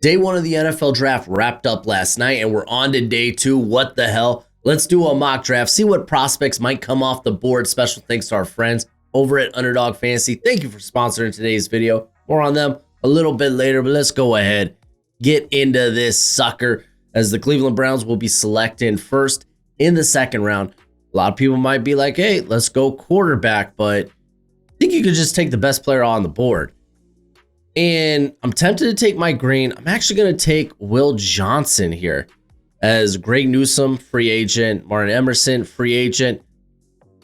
Day one of the NFL draft wrapped up last night, and we're on to day two. What the hell? Let's do a mock draft, see what prospects might come off the board. Special thanks to our friends over at Underdog Fantasy. Thank you for sponsoring today's video. More on them a little bit later, but let's go ahead, get into this sucker, as the Cleveland Browns will be selecting first in the second round. A lot of people might be like, hey, let's go quarterback, but I think you could just take the best player on the board. And I'm tempted to take Mike Green. I'm actually going to take Will Johnson here, as Greg Newsome, free agent, Martin Emerson, free agent.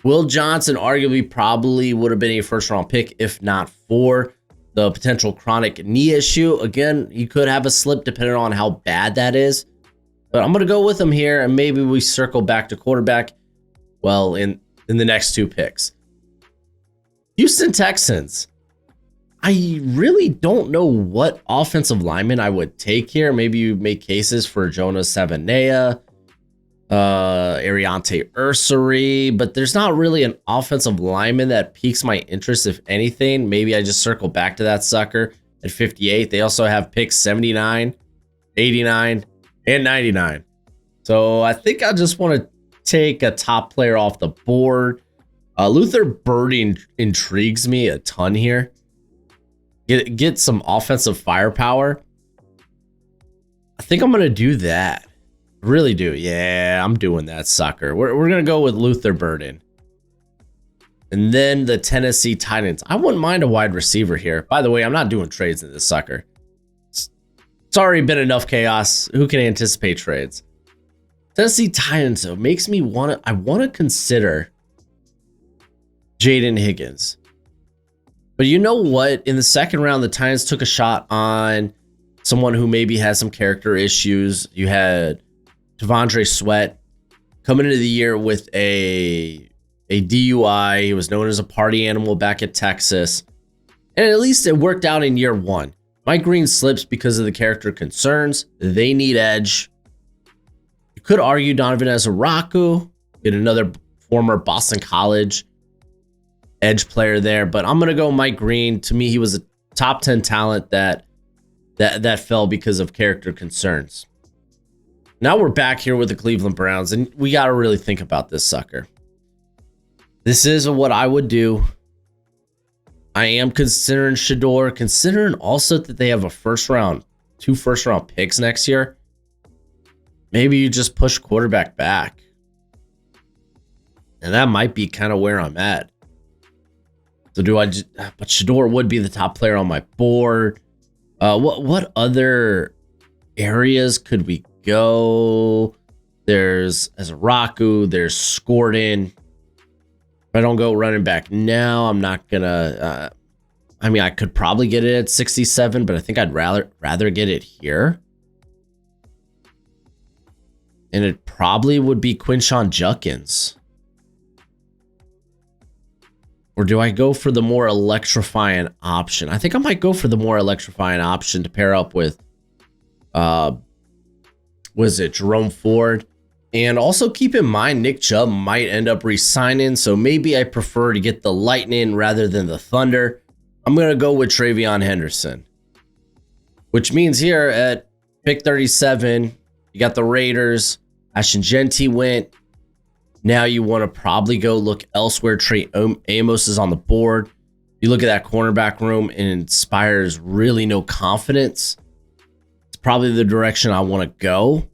Will Johnson arguably probably would have been a first-round pick if not for the potential chronic knee issue. Again, he could have a slip depending on how bad that is. But I'm going to go with him here, and maybe we circle back to quarterback, well, in the next two picks. Houston Texans. I really don't know what offensive lineman I would take here. Maybe you make cases for Jonas Savanea, Ariante Ursary, but there's not really an offensive lineman that piques my interest, if anything. Maybe I just circle back to that sucker at 58. They also have picks 79, 89, and 99. So I think I just want to take a top player off the board. Luther Burden intrigues me a ton here. Get some offensive firepower. I think I'm going to do that. I really do. Yeah, I'm doing that sucker. We're going to go with Luther Burden. And then the Tennessee Titans. I wouldn't mind a wide receiver here. By the way, I'm not doing trades in this sucker. It's already been enough chaos. Who can anticipate trades? Tennessee Titans, though, makes me want to consider Jaden Higgins. But you know what? In the second round, the Titans took a shot on someone who maybe has some character issues. You had Devondre Sweat coming into the year with a DUI. He was known as a party animal back at Texas. And at least it worked out in year one. Mike Green slips because of the character concerns. They need edge. You could argue Donovan Ezaraku, get another former Boston College edge player there, but I'm gonna go Mike Green. To me, he was a top 10 talent that fell because of character concerns. Now we're back here with the Cleveland Browns, and we got to really think about this sucker. This is what I would do. I am considering Shador, considering also that they have two first round picks next year. Maybe you just push quarterback back, and that might be kind of where I'm at. So but Shador would be the top player on my board. What other areas could we go? There's Ezaraku, there's Scorden. If I don't go running back now, I'm not gonna, I could probably get it at 67, but I think I'd rather get it here. And it probably would be Quinshon Judkins. Or do I go for the more electrifying option? I think I might go for the more electrifying option to pair up with, Jerome Ford? And also keep in mind, Nick Chubb might end up re-signing, so maybe I prefer to get the Lightning rather than the Thunder. I'm going to go with Travion Henderson. Which means here at pick 37, you got the Raiders. Ashton Genty went. Now you want to probably go look elsewhere. Trey Amos is on the board. You look at that cornerback room and inspires really no confidence. It's probably the direction I want to go.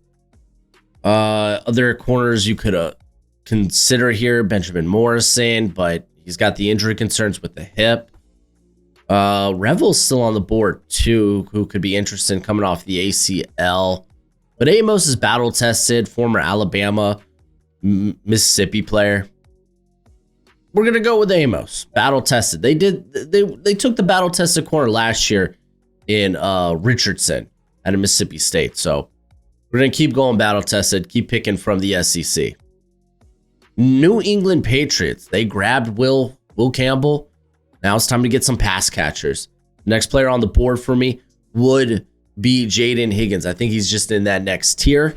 Other corners you could consider here, Benjamin Morrison, but he's got the injury concerns with the hip. Revel's still on the board too, who could be interested in coming off the ACL. But Amos is battle tested, former Alabama, Mississippi player. We're gonna go with Amos, battle tested. They took the battle tested corner last year in Richardson out of Mississippi State. So we're gonna keep going battle tested, keep picking from the SEC. New England Patriots, they grabbed Will Campbell. Now it's time to get some pass catchers. Next player on the board for me would be Jaden Higgins. I think he's just in that next tier.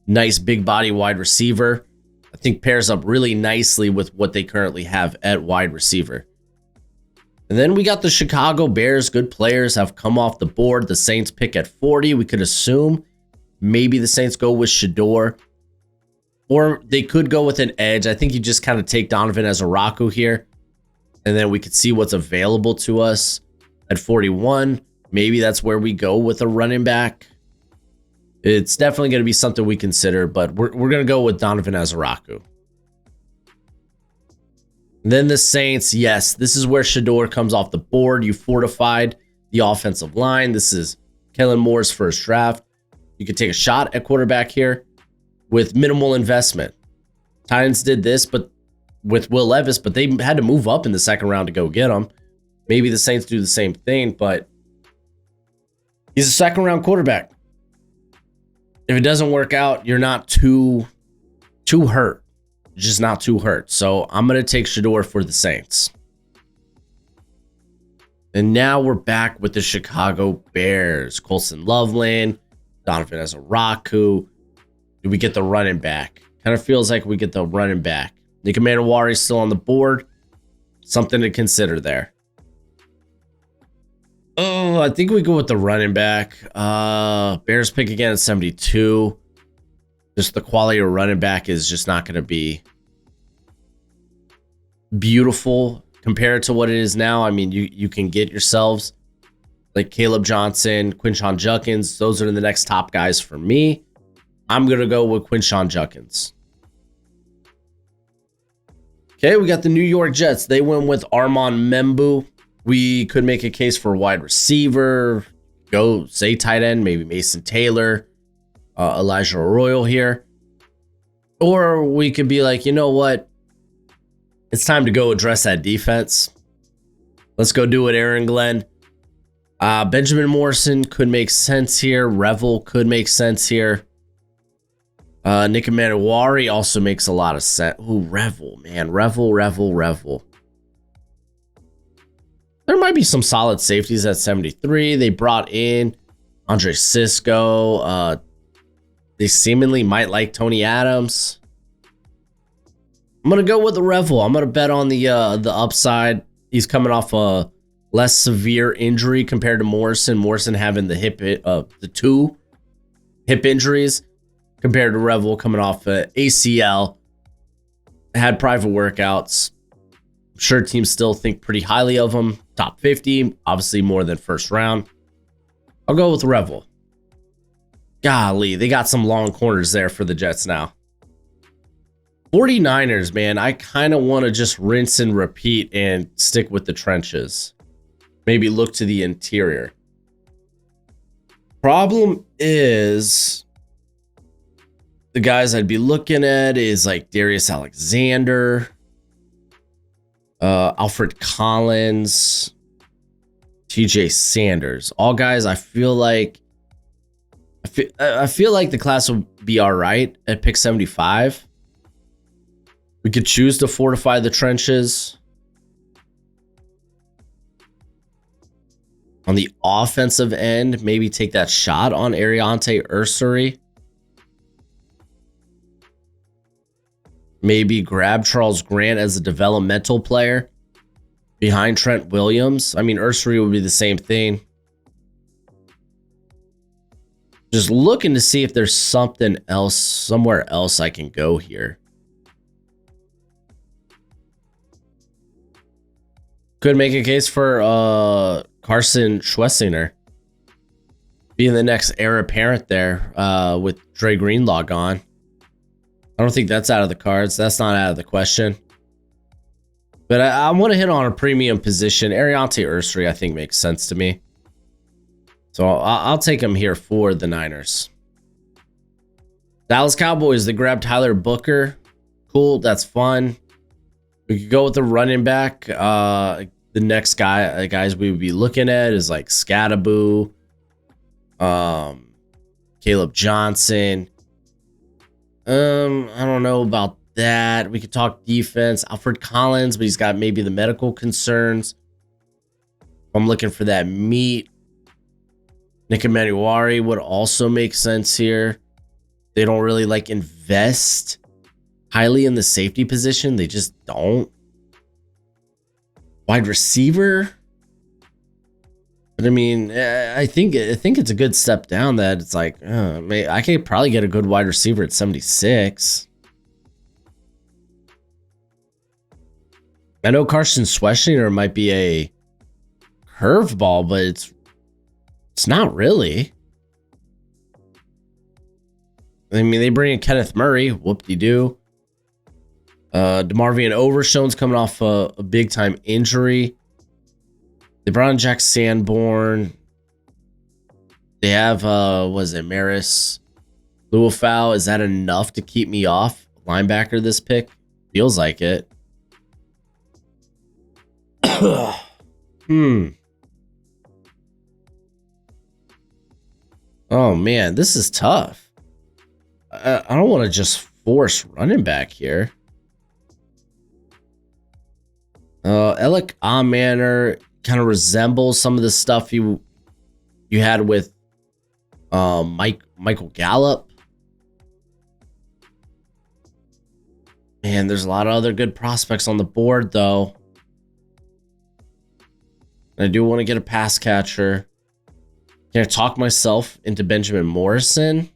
Nice big body wide receiver. I think pairs up really nicely with what they currently have at wide receiver. And then we got the Chicago Bears. Good players have come off the board. The Saints pick at 40. We could assume maybe the Saints go with Shador. Or they could go with an edge. I think you just kind of take Donovan Ezaraku here. And then we could see what's available to us at 41. Maybe that's where we go with a running back. It's definitely going to be something we consider, but we're going to go with Donovan Ezaraku. Then the Saints, yes, this is where Shador comes off the board. You fortified the offensive line. This is Kellen Moore's first draft. You could take a shot at quarterback here with minimal investment. Titans did this, but with Will Levis, but they had to move up in the second round to go get him. Maybe the Saints do the same thing, but he's a second round quarterback. If it doesn't work out, you're not too hurt. Just not too hurt. So I'm going to take Shador for the Saints. And now we're back with the Chicago Bears. Colson Loveland, Donovan Ezaraku. Do we get the running back? Kind of feels like we get the running back. Nick Manawari is still on the board. Something to consider there. Oh, I think we go with the running back. Bears pick again at 72. Just the quality of running back is just not going to be beautiful compared to what it is now. I mean, you can get yourselves like Caleb Johnson, Quinshon Judkins. Those are the next top guys for me. I'm going to go with Quinshon Judkins. Okay, we got the New York Jets. They went with Armand Membu. We could make a case for a wide receiver. Go say tight end, maybe Mason Taylor, Elijah Arroyo here. Or we could be like, you know what? It's time to go address that defense. Let's go do it, Aaron Glenn. Benjamin Morrison could make sense here. Revel could make sense here. Nick Manawari also makes a lot of sense. Ooh, Revel, man. Revel. There might be some solid safeties at 73. They brought in Andre Sisco. They seemingly might like Tony Adams. I'm going to go with the Revel. I'm going to bet on the upside. He's coming off a less severe injury compared to Morrison. Morrison having the two hip injuries compared to Revel coming off ACL. Had private workouts. I'm sure teams still think pretty highly of him. Top 50, obviously more than first round. I'll go with Revel. Golly, they got some long corners there for the Jets now. 49ers, man, I kind of want to just rinse and repeat and stick with the trenches. Maybe look to the interior. Problem is, the guys I'd be looking at is like Darius Alexander, Alfred Collins, TJ Sanders. All guys I feel like the class will be all right at pick 75. We could choose to fortify the trenches. On the offensive end, maybe take that shot on Ariante Ursary. Maybe grab Charles Grant as a developmental player behind Trent Williams. I mean, Ursary would be the same thing. Just looking to see if there's something else, somewhere else I can go here. Could make a case for Carson Schwessinger being the next heir apparent there with Dre Greenlaw gone. I don't think that's out of the cards. That's not out of the question. But I want to hit on a premium position. Ariante Ursary, I think, makes sense to me. So I'll take him here for the Niners. Dallas Cowboys, they grabbed Tyler Booker. Cool, that's fun. We could go with the running back. The next guys we would be looking at is like Scadaboo, Caleb Johnson. I don't know about that. We could talk defense. Alfred Collins, but he's got maybe the medical concerns. I'm looking for that meat. Nick Manawari would also make sense here. They don't really like invest highly in the safety position. They just don't. Wide receiver. But I mean, I think it's a good step down. That it's like, I could probably get a good wide receiver at 76. I know Carson Schwarzenegger might be a curveball, but it's not really. I mean, they bring in Kenneth Murray, whoop-de-doo. DeMarvion Overshone's coming off a big-time injury. They brought in Jack Sanborn. They have, Maris Luafau. Is that enough to keep me off linebacker this pick? Feels like it. Oh, man, this is tough. I don't want to just force running back here. Alec Manor kind of resembles some of the stuff you had with Michael Gallup. Man, there's a lot of other good prospects on the board, though. I do want to get a pass catcher. Can I talk myself into Benjamin Morrison?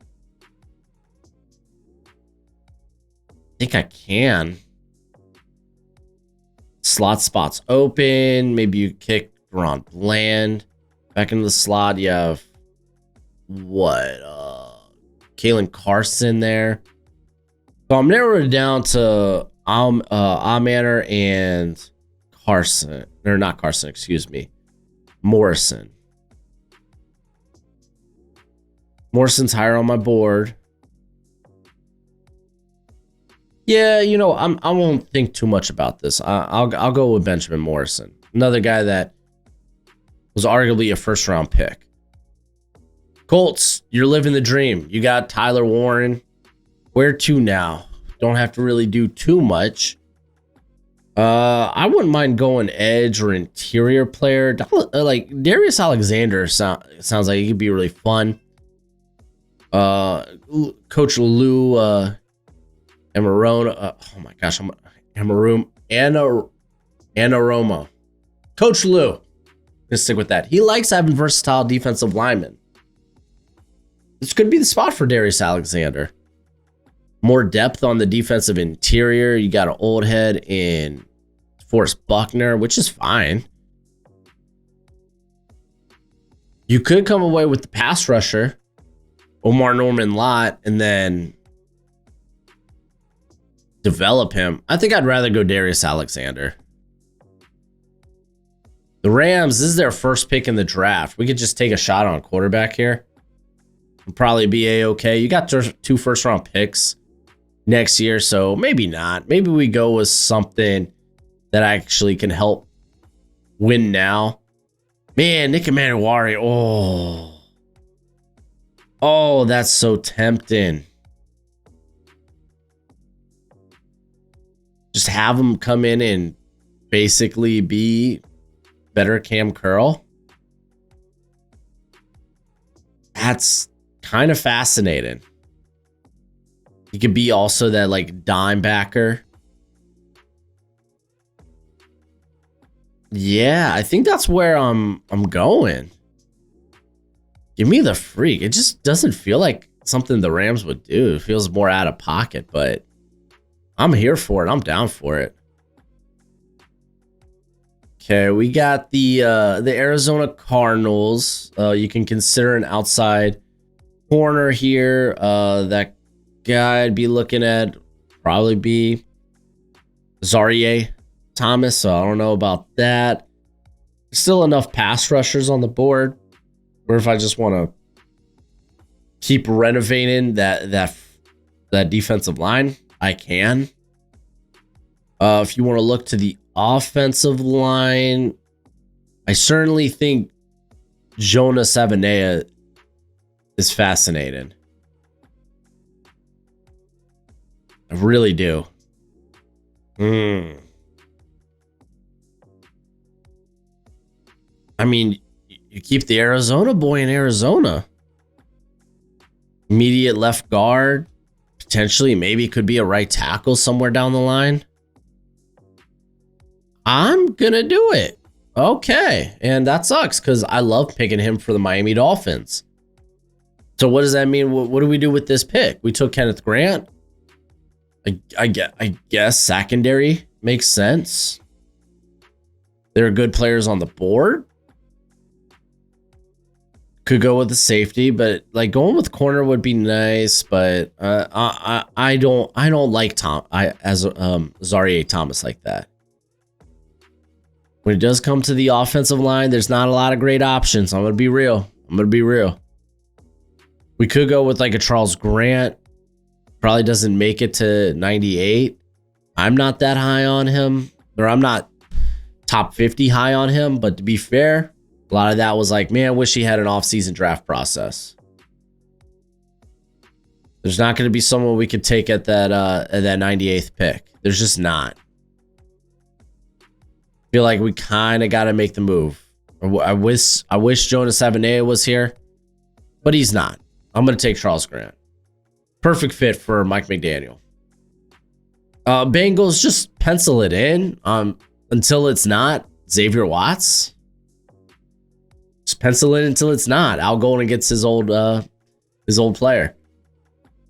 I think I can. Slot spots open. Maybe you kick Ron Bland back into the slot. You have Kalen Carson there. So I'm narrowing it down to Manor and Carson. Or not Carson, excuse me. Morrison. Morrison's higher on my board. Yeah, you know, I won't think too much about this. I'll go with Benjamin Morrison, another guy that was arguably a first-round pick. Colts, you're living the dream. You got Tyler Warren. Where to now? Don't have to really do too much. I wouldn't mind going edge or interior player. Like Darius Alexander sounds like he could be really fun. Coach Lou Amarona. Oh my gosh, Anaromo. Coach Lou. Just stick with that. He likes having versatile defensive linemen. This could be the spot for Darius Alexander. More depth on the defensive interior. You got an old head in Forrest Buckner, which is fine. You could come away with the pass rusher, Omar Norman Lott, and then develop him. I think I'd rather go Darius Alexander. The Rams, this is their first pick in the draft. We could just take a shot on a quarterback here. It'll probably be A-okay. You got 2 first-round picks next year, so maybe not. Maybe we go with something that actually can help win now. Man, Nick Emanuwari. Oh, that's so tempting. Just have him come in and basically be better Cam Curl. That's kind of fascinating. He could be also that like dime backer. Yeah, I think that's where I'm going. Give me the freak. It just doesn't feel like something the Rams would do. It feels more out of pocket, but I'm here for it. I'm down for it. Okay, we got the Arizona Cardinals. You can consider an outside corner here. That guy I'd be looking at probably be Zaire Thomas. So I don't know about that. Still enough pass rushers on the board. Or if I just want to keep renovating that defensive line, I can. If you want to look to the offensive line, I certainly think Jonah Savanea is fascinating. I really do. I mean, you keep the Arizona boy in Arizona. Immediate left guard. Potentially, maybe could be a right tackle somewhere down the line. I'm going to do it. Okay, and that sucks because I love picking him for the Miami Dolphins. So what does that mean? What do we do with this pick? We took Kenneth Grant. I guess secondary makes sense. There are good players on the board. Could go with the safety, but like going with corner would be nice. But I don't like Zaire Thomas like that. When it does come to the offensive line, there's not a lot of great options. I'm gonna be real. We could go with like a Charles Grant. Probably doesn't make it to 98. I'm not that high on him, or I'm not top 50 high on him. But to be fair, a lot of that was like, man, I wish he had an off-season draft process. There's not going to be someone we could take at that 98th pick. There's just not. Feel like we kind of got to make the move. I wish Jonas Avenea was here, but he's not. I'm going to take Charles Grant. Perfect fit for Mike McDaniel. Bengals, just pencil it in until it's not Xavier Watts. Just pencil it until it's not. Al Golden gets his old player.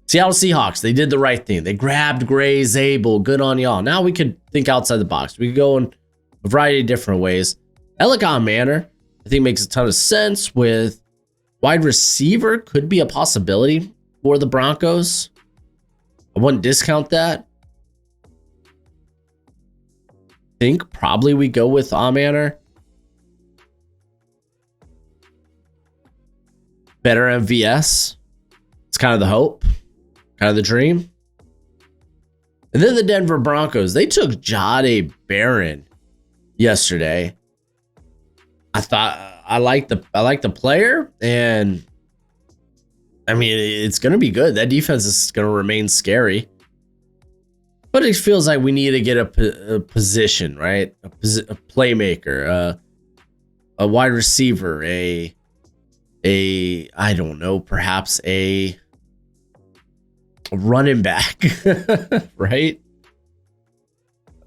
Seattle Seahawks, they did the right thing. They grabbed Gray Zabel. Good on y'all. Now we could think outside the box. We could go in a variety of different ways. Elikon Manor, I think, makes a ton of sense. With wide receiver, could be a possibility for the Broncos. I wouldn't discount that. I think probably we go with Manor. Better MVS. It's kind of the hope, kind of the dream. And then the Denver Broncos, they took Jahdae Barron yesterday. I thought I like the player, and I mean it's gonna be good. That defense is gonna remain scary, but it feels like we need to get a position, right? A playmaker, a wide receiver, I don't know, perhaps a running back, right?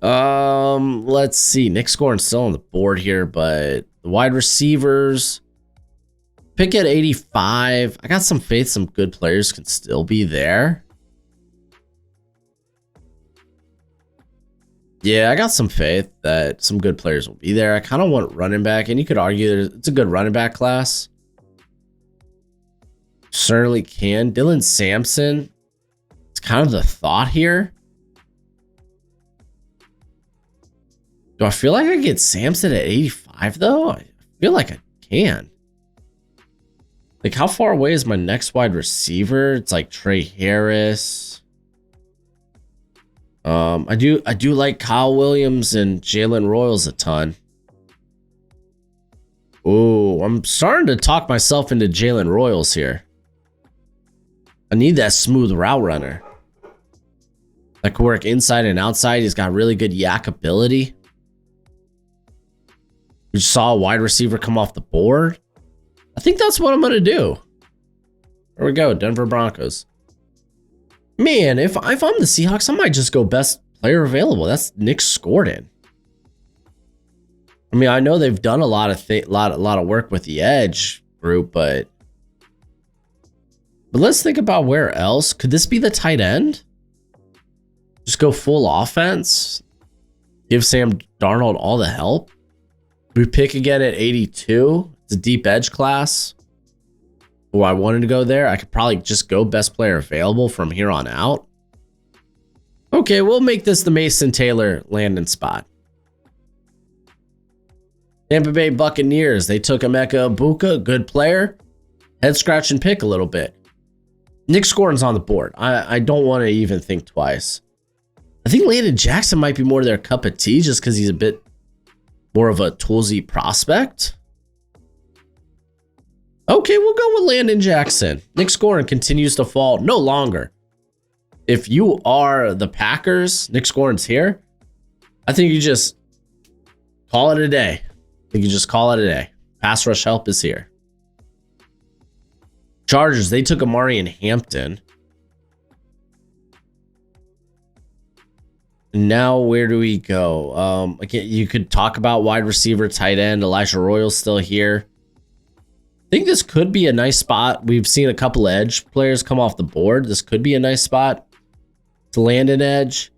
Let's see. Nick Scorin's still on the board here, but the wide receivers pick at 85. I got some faith some good players can still be there. Yeah, I got some faith that some good players will be there. I kind of want running back, and you could argue that it's a good running back class. Certainly can. Dylan Sampson, it's kind of the thought here. Do I feel like I get Sampson at 85 though? I feel like I can. Like, how far away is my next wide receiver? It's like Trey Harris. I do like Kyle Williams and Jalen Royals a ton. Oh, I'm starting to talk myself into Jalen Royals here. I need that smooth route runner that can work inside and outside. He's got really good yak ability. We just saw a wide receiver come off the board. I think that's what I'm going to do. There we go, Denver Broncos. Man, if I'm the Seahawks, I might just go best player available. That's Nick Scorin. I mean, I know they've done a lot of work with the edge group, but let's think about where else. Could this be the tight end? Just go full offense. Give Sam Darnold all the help. We pick again at 82. It's a deep edge class. Oh, I wanted to go there. I could probably just go best player available from here on out. Okay, we'll make this the Mason Taylor landing spot. Tampa Bay Buccaneers, they took Emeka Egbuka, good player. Head scratch and pick a little bit. Nick Scorin's on the board. I don't want to even think twice. I think Landon Jackson might be more their cup of tea just because he's a bit more of a toolsy prospect. Okay, we'll go with Landon Jackson. Nick Scorin continues to fall. No longer. If you are the Packers, Nick Scorin's here. I think you just call it a day. Pass rush help is here. Chargers, they took Amari in Hampton. Now, where do we go? Again, you could talk about wide receiver, tight end. Elijah Royal's still here. I think this could be a nice spot. We've seen a couple edge players come off the board. This could be a nice spot to land an edge.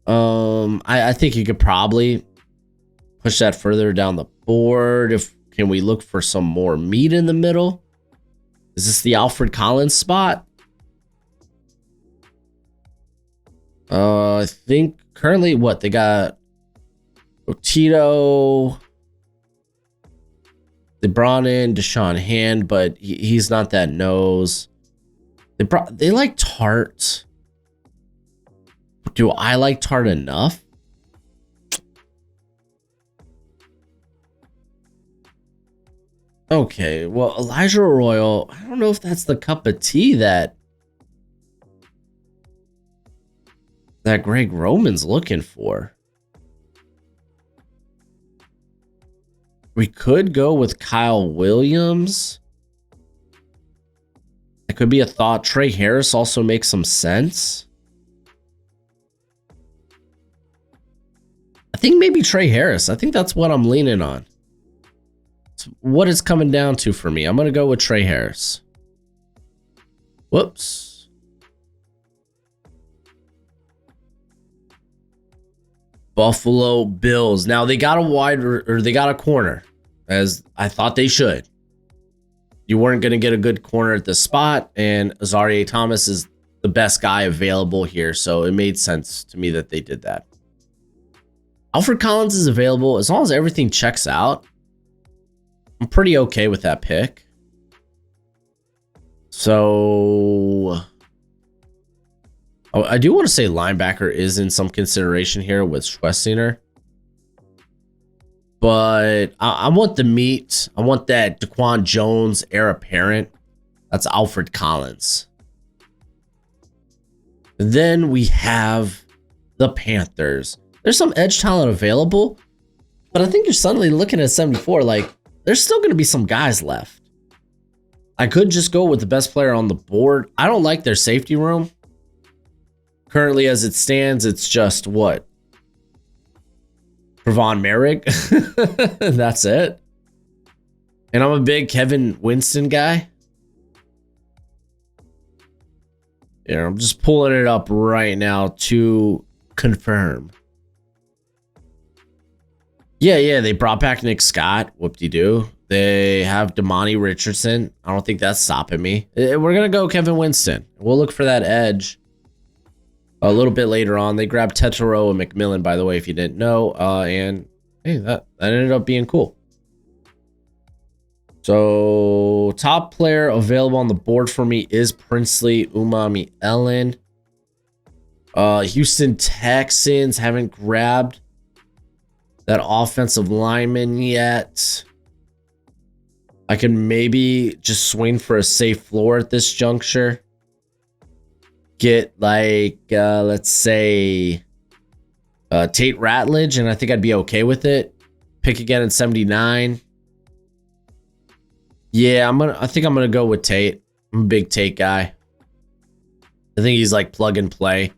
I think you could probably push that further down the board. Can we look for some more meat in the middle? Is this the Alfred Collins spot? I think currently what they got Otito. They brought in Deshaun Hand, but he's not that nose. They like Tart. Do I like Tart enough? Okay, well, Elijah Royal, I don't know if that's the cup of tea that Greg Roman's looking for. We could go with Kyle Williams. That could be a thought. Trey Harris also makes some sense. I think maybe Trey Harris. I think that's what I'm leaning on. It's what it's coming down to for me. I'm going to go with Trey Harris. Whoops. Buffalo Bills. Now they got they got a corner, as I thought they should. You weren't going to get a good corner at the spot, and Azareye'h Thomas is the best guy available here, so it made sense to me that they did that. Alfred Collins is available as long as everything checks out. I'm pretty okay with that pick. So I do want to say linebacker is in some consideration here with Schwessinger. But I want the meat. I want that Daquan Jones heir apparent. That's Alfred Collins. And then we have the Panthers. There's some edge talent available, but I think you're suddenly looking at 74 like there's still going to be some guys left. I could just go with the best player on the board. I don't like their safety room. Currently, as it stands, it's just what? Trevon Merrick. That's it. And I'm a big Kevin Winston guy. Yeah, I'm just pulling it up right now to confirm. Yeah, they brought back Nick Scott. Whoop-de-doo. They have Damani Richardson. I don't think that's stopping me. We're going to go Kevin Winston. We'll look for that edge a little bit later on. They grabbed Tetero and McMillan, by the way, if you didn't know. And hey, that ended up being cool. So top player available on the board for me is Princely Umami Ellen. Houston Texans haven't grabbed that offensive lineman yet. I can maybe just swing for a safe floor at this juncture. Get like, let's say, Tate Ratledge, and I think I'd be okay with it. Pick again in 79. Yeah, I think I'm gonna go with Tate. I'm a big Tate guy. I think he's like plug and play.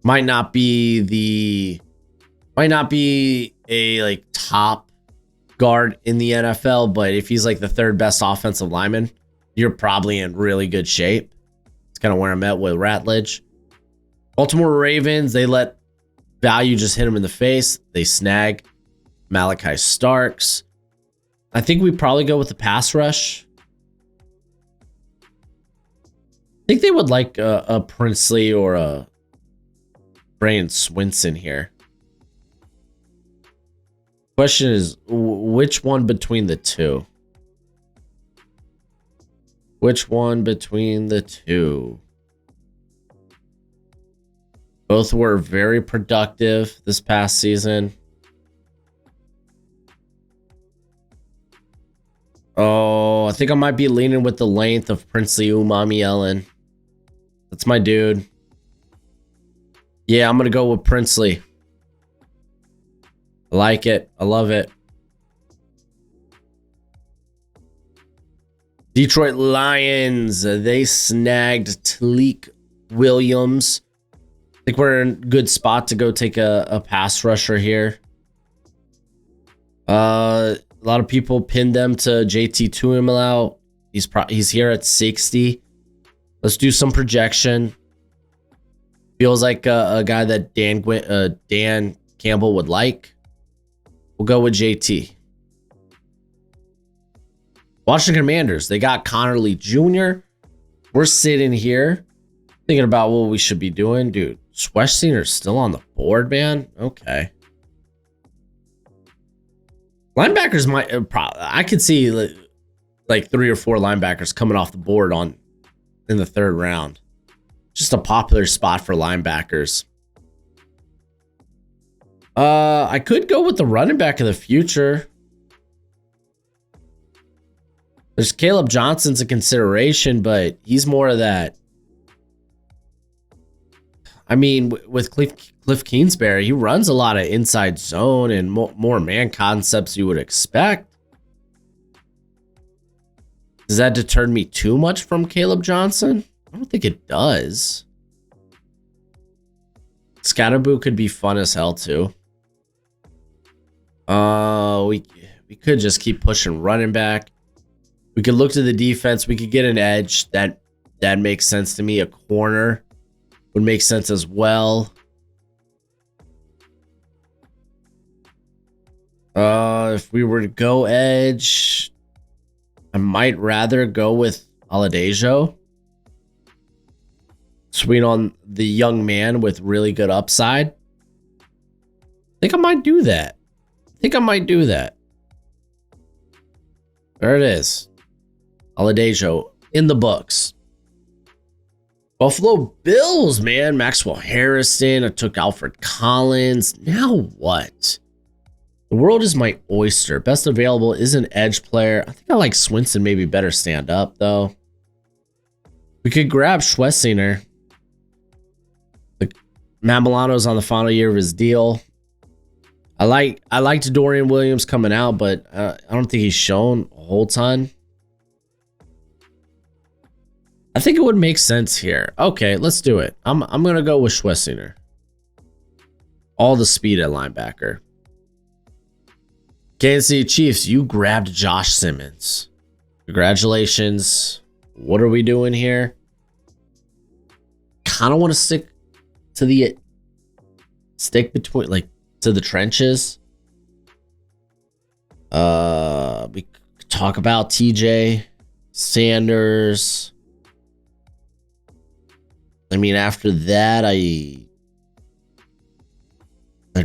Might not be a like top guard in the NFL, but if he's like the third best offensive lineman, you're probably in really good shape. It's kind of where I'm at with Ratledge. Baltimore Ravens, they let value just hit him in the face. They snag Malachi Starks. I think we probably go with the pass rush. I think they would like a Princely or a Brandon Swinson here. Question is, which one between the two? Which one between the two? Both were very productive this past season. Oh, I think I might be leaning with the length of Princely Umami Ellen. That's my dude. Yeah, I'm going to go with Princely. I like it. I love it. Detroit Lions. They snagged Talik Williams. think we're in a good spot to go take a pass rusher here. A lot of people pinned them to JT Tuimoloau. He's here at 60. Let's do some projection. Feels like a guy that Dan Campbell would like. We'll go with JT. Washington Commanders. They got Connerly Jr. We're sitting here thinking about what we should be doing. Dude, Schwechsiner's still on the board, man. Okay. Linebackers might... I could see like 3 or 4 linebackers coming off the board in the 3rd round. Just a popular spot for linebackers. I could go with the running back of the future. There's Caleb Johnson's a consideration, but he's more of that. I mean, with Cliff Kingsbury, he runs a lot of inside zone and more man concepts you would expect. Does that deter me too much from Caleb Johnson? I don't think it does. Scatterboo could be fun as hell too. We could just keep pushing running back. We could look to the defense. We could get an edge. That makes sense to me. A corner would make sense as well. If we were to go edge, I might rather go with Aladejo. Swing on the young man with really good upside. I think I might do that. There it is. Aladejo in the books. Buffalo Bills, man. Maxwell Harrison. I took Alfred Collins. Now what? The world is my oyster. Best available is an edge player. I think I like Swinson maybe better stand up, though. We could grab Schwechsiner. Matt Milano's on the final year of his deal. I liked Dorian Williams coming out, but I don't think he's shown a whole ton. I think it would make sense here. Okay, let's do it. I'm gonna go with Schwechsiner. All the speed at linebacker. Kansas City Chiefs, you grabbed Josh Simmons. Congratulations. What are we doing here? Kind of want to stick between, like, to the trenches. We could talk about TJ Sanders. I mean, after that, I'd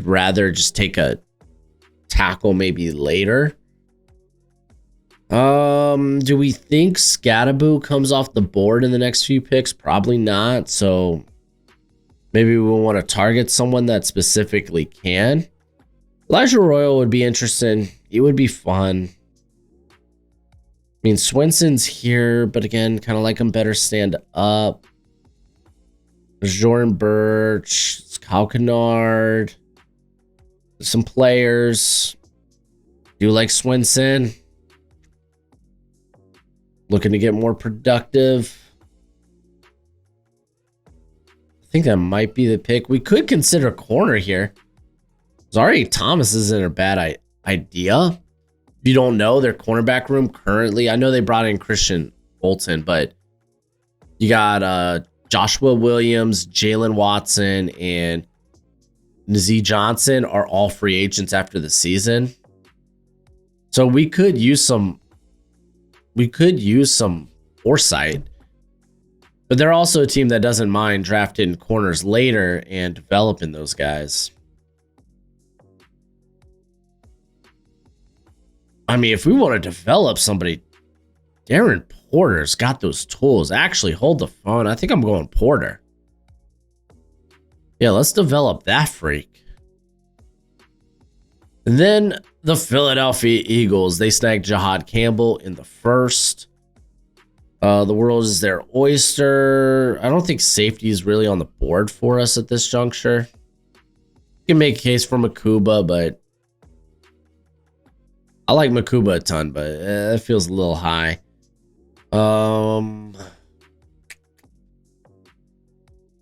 rather just take a tackle maybe later. Do we think Scatterboo comes off the board in the next few picks? Probably not. So maybe we'll want to target someone that specifically can. Elijah Royal would be interesting. It would be fun. I mean, Swinson's here, but again, kind of like him better stand up. There's Jordan Birch, it's Kyle Kennard, some players. Do you like Swinson? Looking to get more productive. I think that might be the pick. We could consider corner here. Zari Thomas isn't a bad idea. If you don't know, their cornerback room currently, I know they brought in Christian Bolton, but you got Joshua Williams, Jalen Watson, and Nazee Johnson are all free agents after the season. So we could use some foresight. But they're also a team that doesn't mind drafting corners later and developing those guys. I mean, if we want to develop somebody, Darren Porter's got those tools. Actually, hold the phone. I think I'm going Porter. Yeah, let's develop that freak. And then the Philadelphia Eagles, they snagged Jahad Campbell in the first. The world is their oyster. I don't think safety is really on the board for us at this juncture. You can make a case for Makuba, but I like Makuba a ton, but it feels a little high.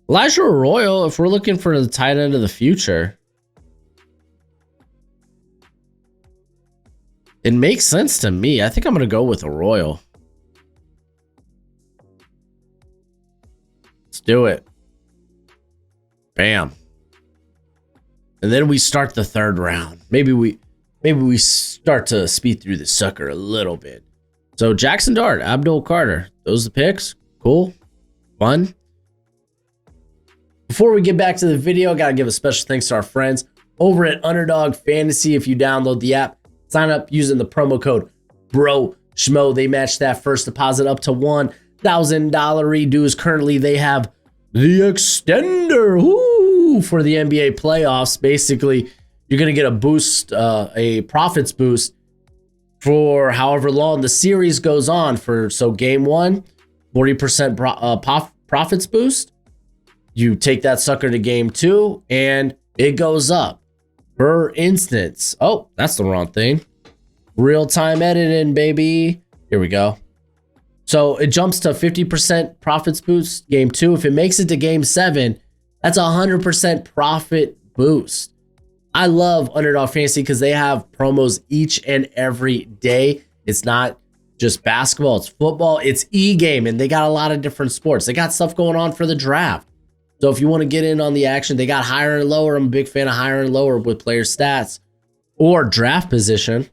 Elijah Arroyo, if we're looking for the tight end of the future, it makes sense to me. I think I'm going to go with Arroyo. Let's do it. Bam. And then we start the third round. Maybe we start to speed through the sucker a little bit. So Jackson Dart, Abdul Carter, those are the picks. Cool. Fun. Before we get back to the video, I got to give a special thanks to our friends over at Underdog Fantasy. If you download the app, sign up using the promo code BROSHMO. They match that first deposit up to $1,000 redues. Currently, they have the extender for the NBA playoffs. Basically, you're going to get a boost, a profits boost for however long the series goes on. So game one, 40% profits boost. You take that sucker to game two, and it goes up. For instance, oh, that's the wrong thing. Real-time editing, baby. Here we go. So it jumps to 50% profits boost game two. If it makes it to game seven, that's a 100% profit boost. I love Underdog Fantasy because they have promos each and every day. It's not just basketball, it's football, it's e-game, and they got a lot of different sports. They got stuff going on for the draft. So if you want to get in on the action, they got higher and lower. I'm a big fan of higher and lower with player stats or draft position.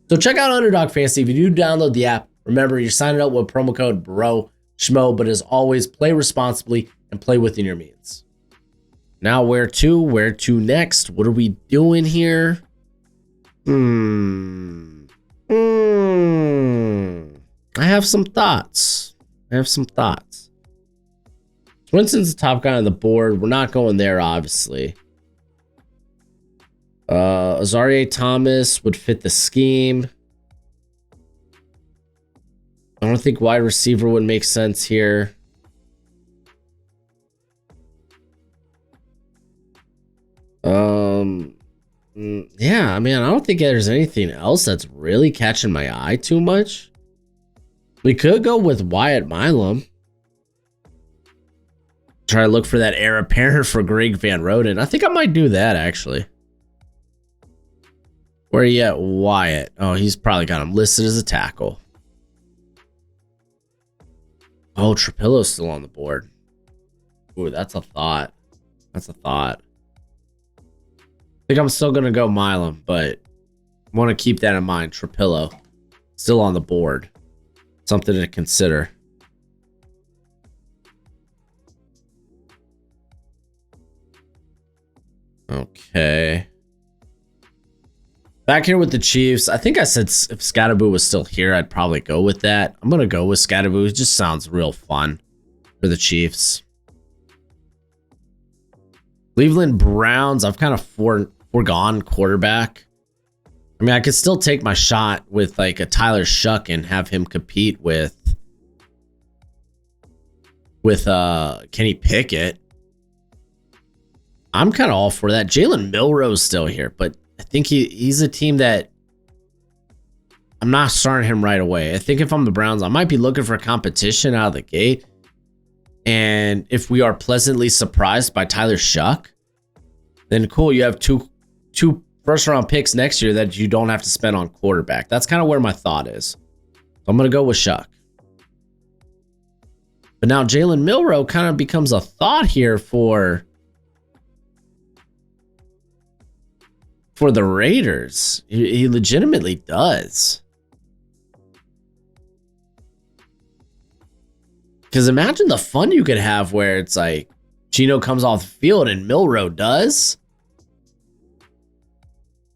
So check out Underdog Fantasy. If you do download the app, remember you're signing up with promo code BROSHMO. But as always, play responsibly and play within your means. Now where to? Where to next? What are we doing here? I have some thoughts. Swinson's the top guy on the board. We're not going there, obviously. Azareye'h Thomas would fit the scheme. I don't think wide receiver would make sense here. Yeah, I mean, I don't think there's anything else that's really catching my eye too much. We could go with Wyatt Milam. Try to look for that heir apparent for Greg Van Roden. I think I might do that, actually. Where are you at, Wyatt? Oh, he's probably got him listed as a tackle. Oh, Trapillo's still on the board. Ooh, that's a thought. I think I'm still going to go Milam, but I want to keep that in mind. Trapillo, still on the board. Something to consider. Okay. Back here with the Chiefs. I think I said if Scatterboo was still here, I'd probably go with that. I'm going to go with Scatterboo. It just sounds real fun for the Chiefs. Cleveland Browns. I've kind of foregone quarterback. I mean, I could still take my shot with like a Tyler Shuck and have him compete with Kenny Pickett. I'm kind of all for that. Jalen Milroe's still here, but I think he's a team that I'm not starting him right away. I think if I'm the Browns, I might be looking for competition out of the gate. And if we are pleasantly surprised by Tyler Shuck, then cool, you have two first-round picks next year that you don't have to spend on quarterback. That's kind of where my thought is. So I'm going to go with Shuck. But now Jalen Milroe kind of becomes a thought here for the Raiders. He legitimately does. Because imagine the fun you could have where it's like Gino comes off the field and Milroe does.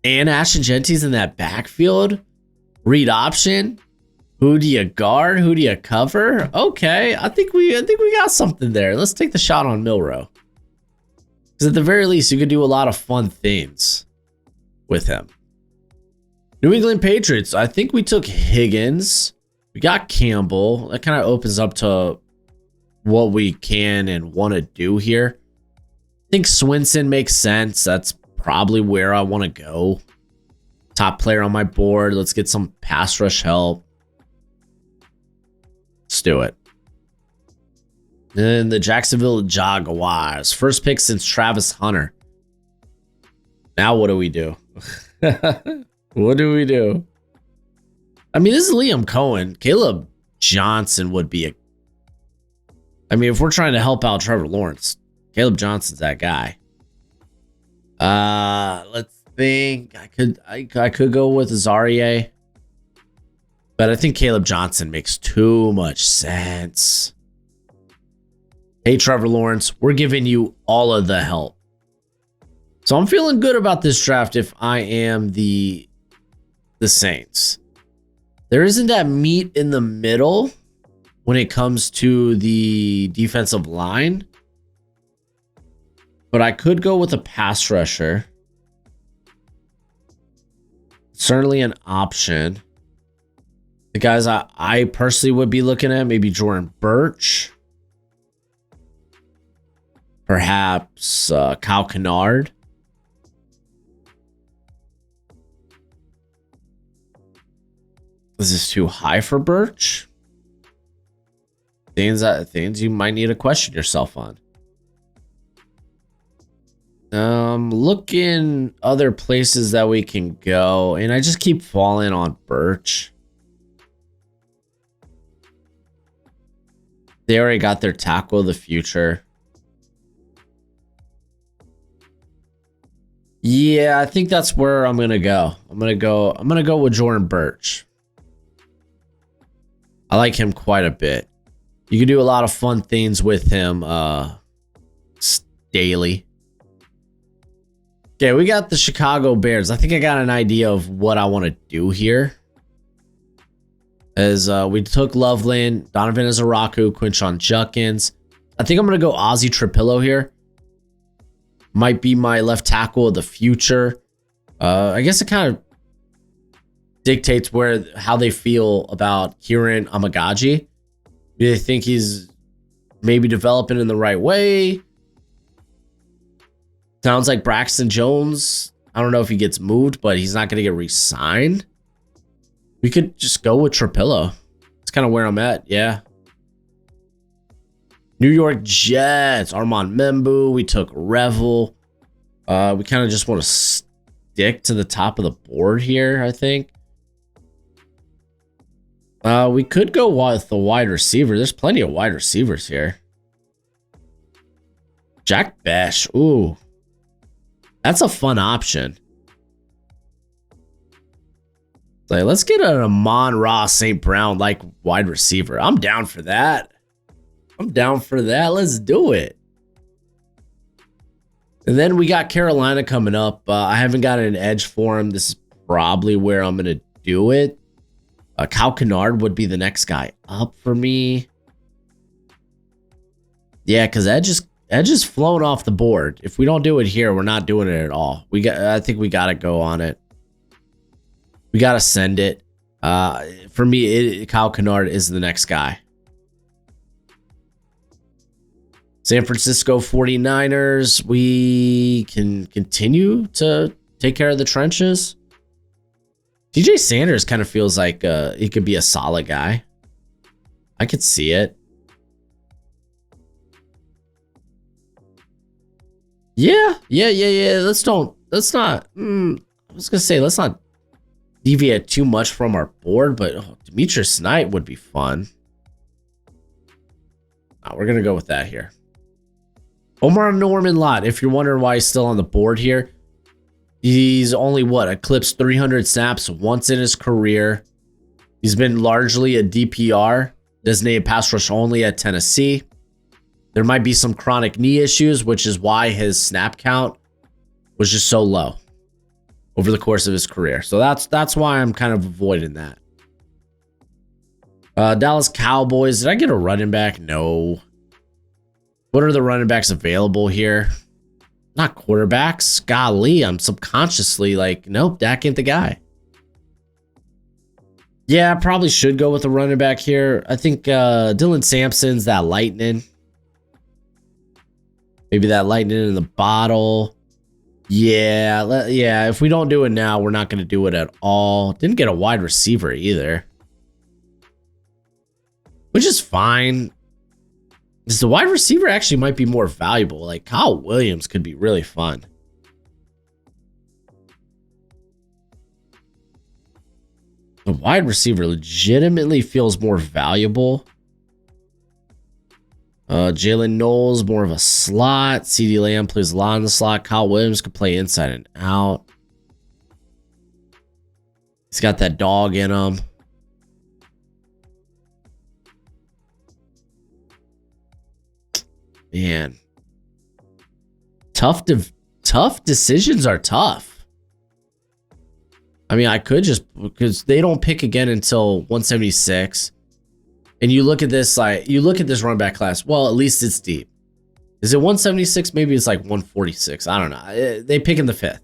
And Ashton Genty's in that backfield. Read option. Who do you guard? Who do you cover? Okay, I think we got something there. Let's take the shot on Milroe. Because at the very least, you could do a lot of fun things with him. New England Patriots. I think we took Higgins. We got Campbell. That kind of opens up to what we can and want to do here. I think Swinson makes sense. That's probably where I want to go. Top player on my board. Let's get some pass rush help. Let's do it. Then the Jacksonville Jaguars. First pick since Travis Hunter. Now what do we do? What do we do? I mean, this is Liam Cohen. Caleb Johnson would be a... I mean, if we're trying to help out Trevor Lawrence, Caleb Johnson's that guy. Let's think. I could go with Azarie. But I think Caleb Johnson makes too much sense. Hey, Trevor Lawrence, we're giving you all of the help. So I'm feeling good about this draft if I am the Saints. There isn't that meat in the middle when it comes to the defensive line. But I could go with a pass rusher. Certainly an option. The guys I personally would be looking at, maybe Jordan Birch. Perhaps Kyle Kennard. Is this too high for Birch? Things you might need to question yourself on. Looking other places that we can go, and I just keep falling on Birch. They already got their tackle of the future. Yeah, I think that's where I'm gonna go. I'm gonna go with Jordan Birch. I like him quite a bit. You can do a lot of fun things with him daily. Okay, we got the Chicago Bears. I think I got an idea of what I want to do here. As we took Loveland, Donovan Izaraku, Quinshon Judkins. I think I'm going to go Ozzie Trapillo here. Might be my left tackle of the future. I guess it kind of dictates how they feel about Kieran Amagaji. Do they think he's maybe developing in the right way? Sounds like Braxton Jones. I don't know if he gets moved, but he's not going to get re-signed. We could just go with Trapillo. That's kind of where I'm at, yeah. New York Jets, Armand Membu. We took Revel. We kind of just want to stick to the top of the board here, I think. We could go with the wide receiver. There's plenty of wide receivers here. Jack Besh. Ooh. That's a fun option. Like, let's get an Amon-Ra St. Brown like wide receiver. I'm down for that. Let's do it. And then we got Carolina coming up. I haven't got an edge for him. This is probably where I'm going to do it. Kyle Kennard would be the next guy up for me. Yeah, because Edge is flown off the board. If we don't do it here, we're not doing it at all. I think we got to go on it. We got to send it. For me, Kyle Kennard is the next guy. San Francisco 49ers. We can continue to take care of the trenches. DJ Sanders kind of feels like he could be a solid guy. I could see it. Yeah. Let's not. I was gonna say let's not deviate too much from our board, but Demetrius Knight would be fun. We're gonna go with that here. Omar Norman Lott. If you're wondering why he's still on the board here, he's only eclipsed 300 snaps once in his career. He's been largely a DPR, designated pass rush only at Tennessee. There might be some chronic knee issues, which is why his snap count was just so low over the course of his career. So that's why I'm kind of avoiding that. Dallas Cowboys. Did I get a running back? No. What are the running backs available here? Not quarterbacks. Golly, I'm subconsciously like, nope, Dak ain't the guy. Yeah, I probably should go with a running back here. I think Dylan Sampson's that lightning. Maybe that lightning in the bottle. Yeah, if we don't do it now, we're not going to do it at all. Didn't get a wide receiver either. Which is fine. The wide receiver actually might be more valuable. Like Kyle Williams could be really fun. The wide receiver legitimately feels more valuable. Jalen Knowles, more of a slot. CeeDee Lamb plays a lot in the slot. Kyle Williams could play inside and out. He's got that dog in him. Man. Tough decisions are tough. I mean, I could just, because they don't pick again until 176. And you look at this, like, you look at this running back class. Well, at least it's deep. Is it 176? Maybe it's like 146. I don't know. They pick in the 5th.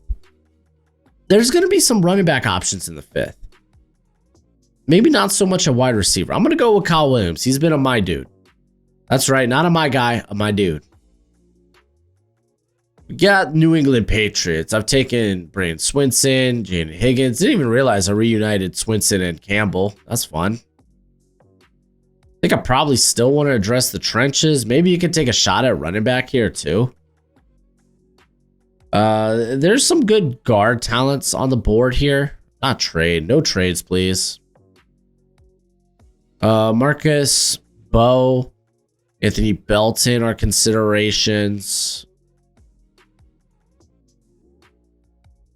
There's going to be some running back options in the 5th. Maybe not so much a wide receiver. I'm going to go with Kyle Williams. He's been a my dude. That's right. Not a my guy, a my dude. We got New England Patriots. I've taken Brandon Swinson, Jaden Higgins. Didn't even realize I reunited Swinson and Campbell. That's fun. I think I probably still want to address the trenches. Maybe you could take a shot at running back here too. There's some good guard talents on the board here. Not trade. No trades, please. Marcus, Bo, Anthony Belton are considerations.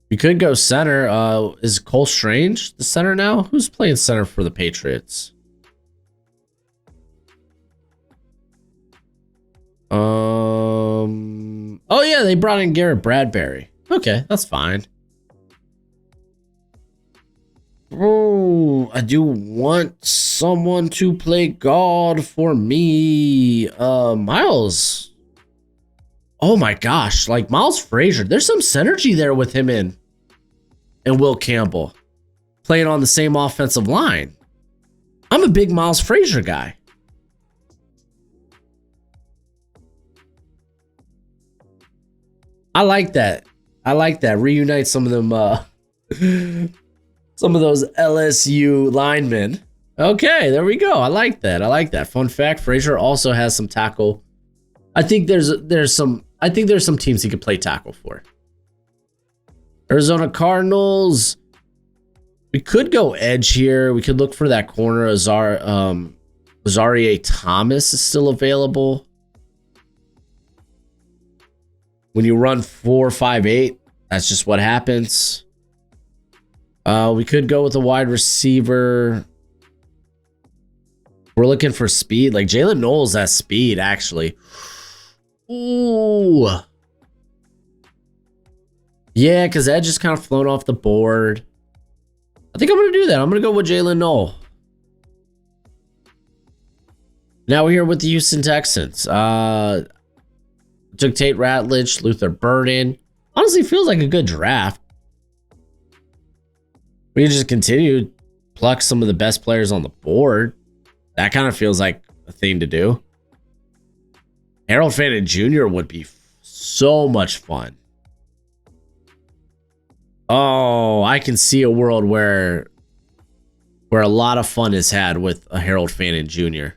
We could go center. Is Cole Strange the center now? Who's playing center for the Patriots? Oh yeah, they brought in Garrett Bradbury. Okay, that's fine. Oh, I do want someone to play guard for me. Miles. Oh my gosh, like Miles Frazier. There's some synergy there with him and Will Campbell playing on the same offensive line. I'm a big Miles Frazier guy. I like that. I like that. Reunite some of them, some of those LSU linemen. Okay, there we go. I like that. I like that. Fun fact: Frazier also has some tackle. I think there's some teams he could play tackle for. Arizona Cardinals. We could go edge here. We could look for that corner. Azarie Thomas is still available. When you run 4-5-8, that's just what happens. We could go with a wide receiver. We're looking for speed. Like Jalen Knowles has speed, actually. Ooh. Yeah, because Edge is kind of flown off the board. I think I'm going to do that. I'm going to go with Jalen Knowles. Now we're here with the Houston Texans. Took Tate Ratledge, Luther Burden. Honestly, feels like a good draft. We can just continue to pluck some of the best players on the board. That kind of feels like a thing to do. Harold Fannin Jr. would be so much fun. Oh, I can see a world where a lot of fun is had with a Harold Fannin Jr.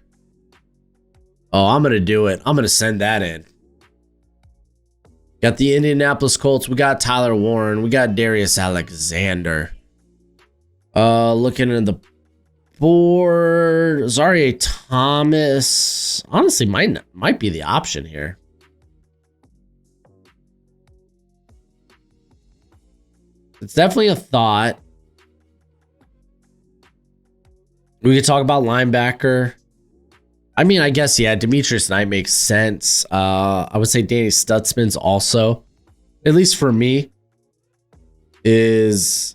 Oh, I'm going to do it. I'm going to send that in. Got the Indianapolis Colts. We got Tyler Warren. We got Darius Alexander. Looking at the board, Azarie Thomas. Honestly, might be the option here. It's definitely a thought. We could talk about linebacker. I mean, I guess, yeah, Demetrius Knight makes sense. I would say Danny Stutzman's also, at least for me, is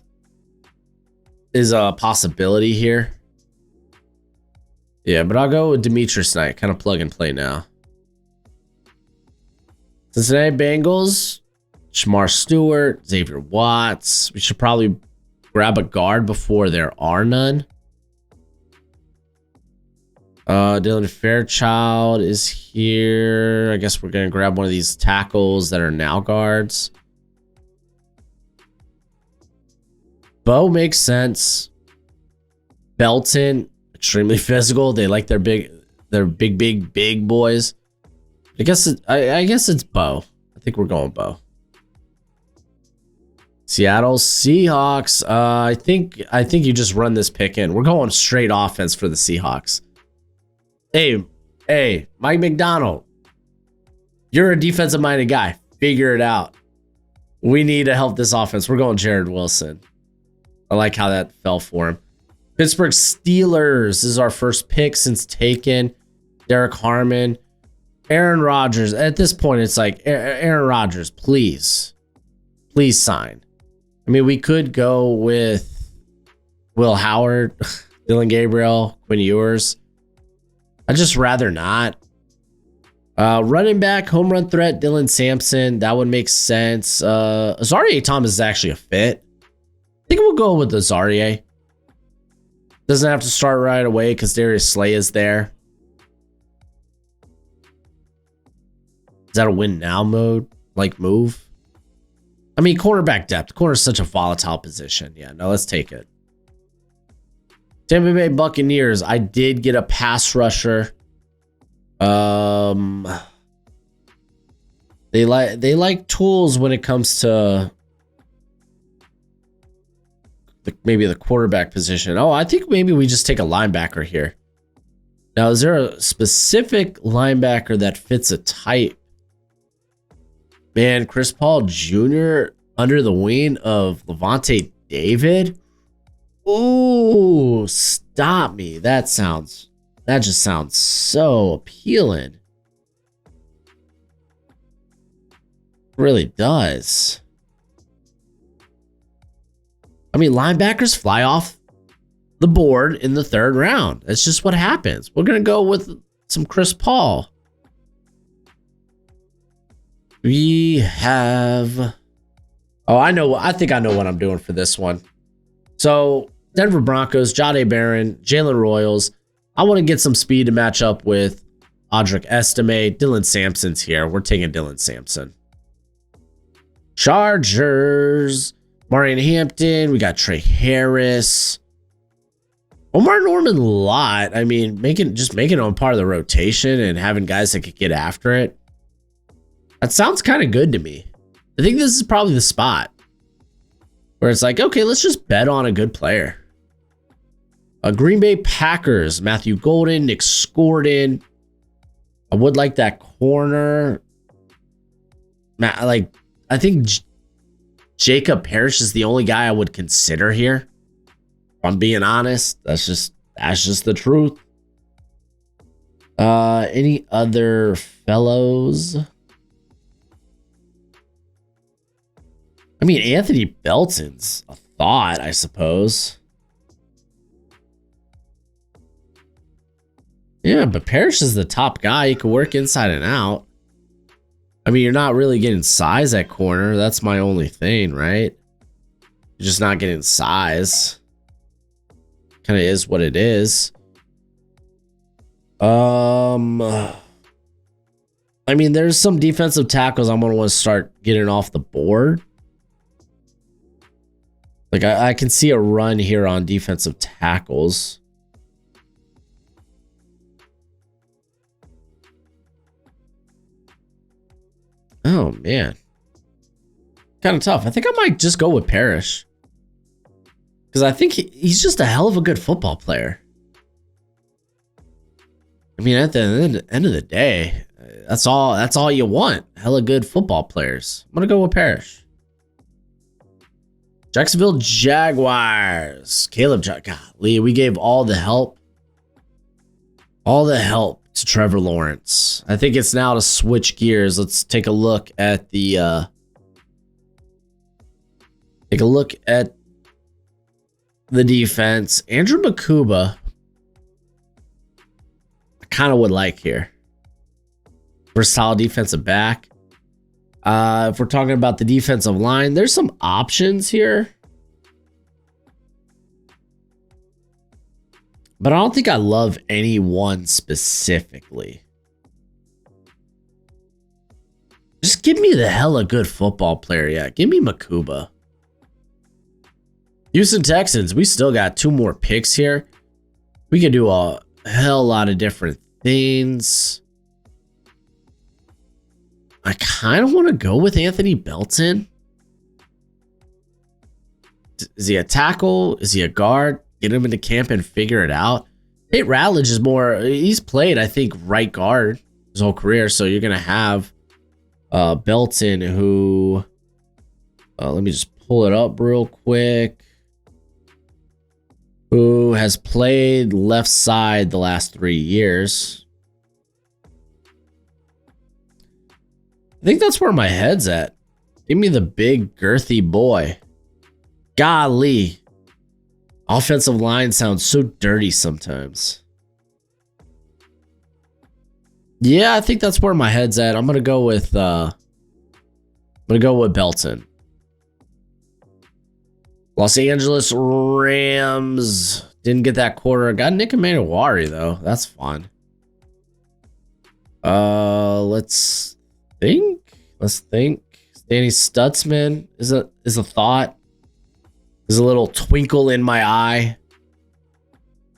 a possibility here. Yeah, but I'll go with Demetrius Knight, kind of plug and play now. Cincinnati Bengals, Shamar Stewart, Xavier Watts. We should probably grab a guard before there are none. Dylan Fairchild is here. I guess we're going to grab one of these tackles that are now guards. Bo makes sense. Belton, extremely physical. They like their big boys. I guess it's Bo. I think we're going Bo. Seattle Seahawks. I think you just run this pick in. We're going straight offense for the Seahawks. Hey, Mike McDonald. You're a defensive-minded guy. Figure it out. We need to help this offense. We're going Jared Wilson. I like how that fell for him. Pittsburgh Steelers is our first pick since taken. Derek Harmon. Aaron Rodgers. At this point, it's like, Aaron Rodgers, please. Please sign. I mean, we could go with Will Howard, Dylan Gabriel, Quinn Ewers. I'd just rather not. Running back, home run threat, Dylan Sampson. That would make sense. Azarie Thomas is actually a fit. I think we'll go with Azarie. Doesn't have to start right away because Darius Slay is there. Is that a win now mode? Like move? I mean, cornerback depth. Corner is such a volatile position. Yeah, no, let's take it. Tampa Bay Buccaneers. I did get a pass rusher. They like tools when it comes to maybe the quarterback position. Oh, I think maybe we just take a linebacker here. Now, is there a specific linebacker that fits a type? Man, Chris Paul Jr. under the wing of Levante David. Ooh, stop me. That just sounds so appealing. It really does. I mean, linebackers fly off the board in the third round. That's just what happens. We're going to go with some Chris Paul. We have... Oh, I think I know what I'm doing for this one. So, Denver Broncos, Jahdae Barron, Jalen Royals. I want to get some speed to match up with Audric Estime. Dylan Sampson's here. We're taking Dylan Sampson. Chargers, Marion Hampton. We got Trey Harris. Omar Norman Lott. I mean, making him part of the rotation and having guys that could get after it. That sounds kind of good to me. I think this is probably the spot where it's like, okay, let's just bet on a good player. Green Bay Packers, Matthew Golden, Nick Scordon. I would like that corner. I think Jacob Parrish is the only guy I would consider here. If I'm being honest, that's just the truth. Any other fellows? I mean, Anthony Belton's a thought, I suppose. Yeah, but Parrish is the top guy. He can work inside and out. I mean, you're not really getting size at corner. That's my only thing, right? You're just not getting size. Kind of is what it is. I mean, there's some defensive tackles I'm going to want to start getting off the board. Like, I can see a run here on defensive tackles. Oh, man. Kind of tough. I think I might just go with Parrish. Because I think he's just a hell of a good football player. I mean, at the end of the day, that's all you want. Hella good football players. I'm going to go with Parrish. Jacksonville Jaguars. Caleb, golly, we gave all the help to Trevor Lawrence. I think it's now to switch gears. Let's take a look at the defense. Andrew Makuba, I kind of would like here. Versatile defensive back. If we're talking about the defensive line, there's some options here. But I don't think I love any one specifically. Just give me the hella good football player. Yeah, give me Makuba. Houston Texans, we still got 2 more picks here. We could do a hell lot of different things. I kind of want to go with Anthony Belton. Is he a tackle? Is he a guard? Get him into camp and figure it out. Tate Ratledge is more, he's played, I think, right guard his whole career. So you're going to have Belton, who, let me just pull it up real quick, who has played left side the last 3 years. I think that's where my head's at. Give me the big, girthy boy. Golly. Offensive line sounds so dirty sometimes. Yeah, I think that's where my head's at. I'm gonna go with Belton. Los Angeles Rams didn't get that quarter. Got Nick Emanuwari though. That's fun. Let's think. Danny Stutzman is a thought. There's a little twinkle in my eye.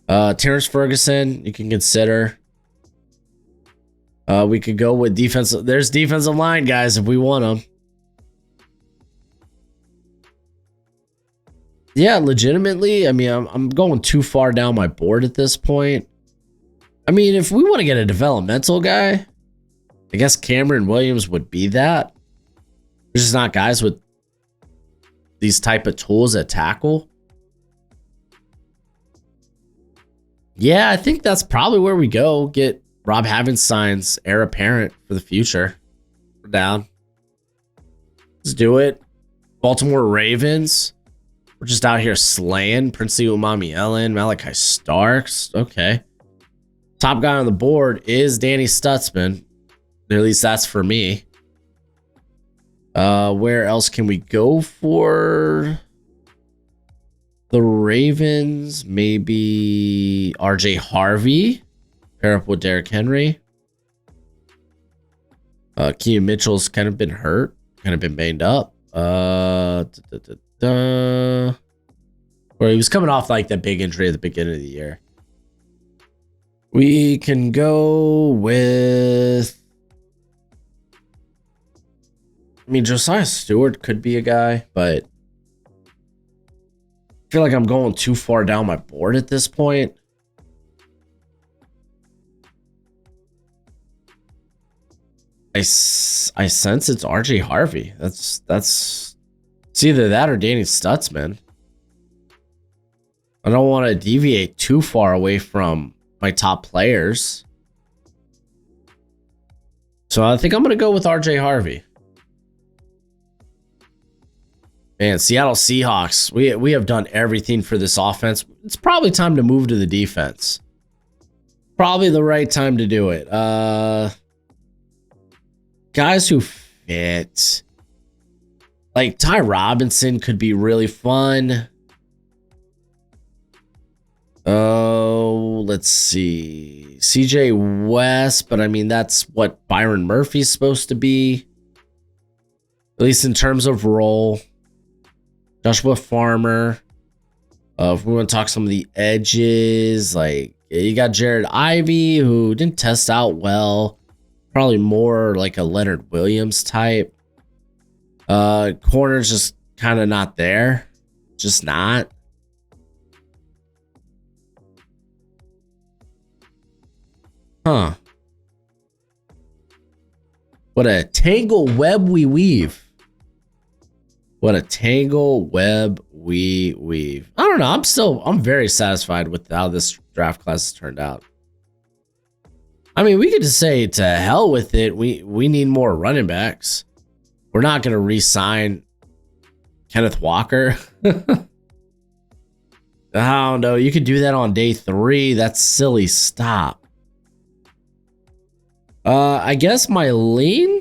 Terrence Ferguson, you can consider. We could go with defensive. There's defensive line guys if we want them. Yeah, legitimately. I mean, I'm going too far down my board at this point. I mean, if we want to get a developmental guy, I guess Cameron Williams would be that. There's just not guys with these type of tools at tackle. Yeah, I think that's probably where we go. Get Rob Havenstein's heir apparent for the future. We're down. Let's do it. Baltimore Ravens. We're just out here slaying Princey Umami-Ellen, Malachi Starks. Okay. Top guy on the board is Danny Stutzman. At least that's for me. Where else can we go for the Ravens? Maybe RJ Harvey. Pair up with Derrick Henry. Keaton Mitchell's kind of been hurt. Kind of been banged up. Where he was coming off like that big injury at the beginning of the year. We can go with, I mean, Josiah Stewart could be a guy, but I feel like I'm going too far down my board at this point. I sense it's RJ Harvey. That's it's either that or Danny Stutzman. I don't want to deviate too far away from my top players. So I think I'm going to go with RJ Harvey. Man, Seattle Seahawks. We have done everything for this offense. It's probably time to move to the defense. Probably the right time to do it. Guys who fit. Like Ty Robinson could be really fun. Oh, let's see. CJ West, but I mean, that's what Byron Murphy's supposed to be. At least in terms of role. Joshua Farmer. If we want to talk some of the edges, like you got Jared Ivey, who didn't test out well. Probably more like a Leonard Williams type. Corner's just kind of not there. Just not. Huh. What a tangle web we weave. What a tangle web we weave. I don't know. I'm very satisfied with how this draft class has turned out. I mean, we could just say to hell with it. We need more running backs. We're not going to re-sign Kenneth Walker. I don't know. You could do that on day 3. That's silly. Stop. I guess my lean